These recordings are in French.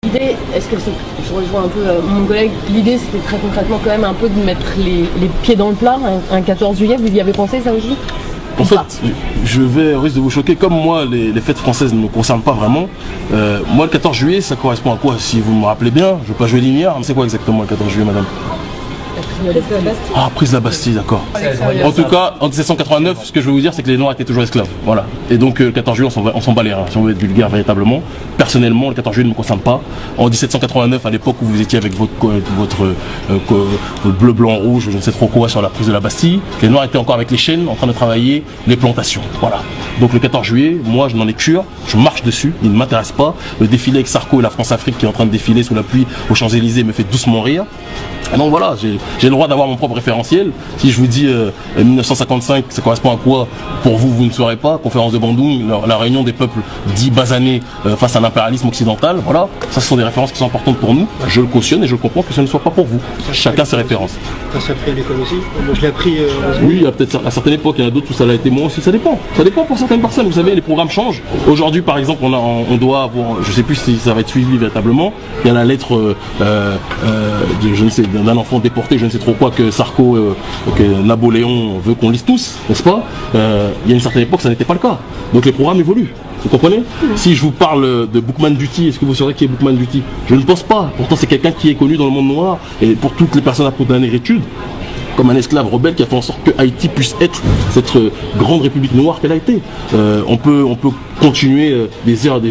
L'idée, est-ce que je rejoins un peu mon collègue, l'idée c'était très concrètement quand même un peu de mettre les pieds dans le plat, un 14 juillet, vous y avez pensé ça aussi? En fait, je vais risque de vous choquer, comme moi les fêtes françaises ne me concernent pas vraiment. Moi le 14 juillet ça correspond à quoi? Si vous me rappelez bien, je ne veux pas jouer linéaire, mais c'est quoi exactement le 14 juillet madame? Ah, prise de la Bastille, d'accord. En tout cas, en 1789, ce que je veux vous dire, c'est que les Noirs étaient toujours esclaves. Voilà. Et donc, le 14 juillet, on s'en bat les reins, si on veut être vulgaire véritablement. Personnellement, le 14 juillet ne me concerne pas. En 1789, à l'époque où vous étiez avec votre bleu, blanc, rouge, je ne sais trop quoi, sur la prise de la Bastille, les Noirs étaient encore avec les chaînes en train de travailler les plantations. Voilà. Donc, le 14 juillet, moi, je n'en ai cure, je marche dessus, il ne m'intéresse pas. Le défilé avec Sarko et la France-Afrique qui est en train de défiler sous la pluie aux Champs-Élysées me fait doucement rire. Donc voilà, j'ai le droit d'avoir mon propre référentiel. Si je vous dis 1955, ça correspond à quoi? Pour vous, vous ne saurez pas. Conférence de Bandung, la réunion des peuples dits basanés face à l'impérialisme occidental. Voilà, ça ce sont des références qui sont importantes pour nous. Je le cautionne et je comprends que ce ne soit pas pour vous. Chacun ses références. Ça appris à l'école aussi. Moi je l'ai appris. Oui, il y a peut-être à certaines époques, il y en a d'autres où ça l'a été moins aussi. Ça dépend. Ça dépend pour certaines personnes. Vous savez, les programmes changent. Aujourd'hui, par exemple, on doit avoir, je sais plus si ça va être suivi véritablement. Il y a la lettre je ne sais, d'un enfant déporté, je ne sais trop quoi, que Sarko, que Napoléon veut qu'on lise tous, n'est-ce pas? Il y a une certaine époque, ça n'était pas le cas. Donc les programmes évoluent. Vous comprenez? Si je vous parle de Boukman Duty, est-ce que vous saurez qui est Boukman Duty? Je ne pense pas. Pourtant, c'est quelqu'un qui est connu dans le monde noir et pour toutes les personnes à négritude, comme un esclave rebelle qui a fait en sorte que Haïti puisse être cette grande république noire qu'elle a été. On peut continuer des heures,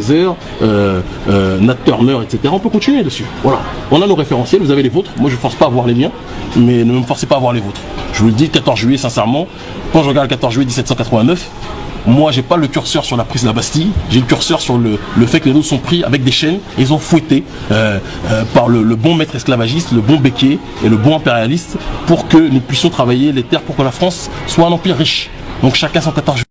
Nat Turner, etc. On peut continuer dessus. Voilà. On a nos référentiels, vous avez les vôtres. Moi, je ne force pas à voir les miens, mais ne me forcez pas à voir les vôtres. Je vous le dis, 14 juillet, sincèrement, quand je regarde le 14 juillet 1789, moi, j'ai pas le curseur sur la prise de la Bastille, j'ai le curseur sur le fait que les autres sont pris avec des chaînes, et ils ont fouetté par le bon maître esclavagiste, le bon béquier et le bon impérialiste pour que nous puissions travailler les terres pour que la France soit un empire riche. Donc chacun son 14 juillet.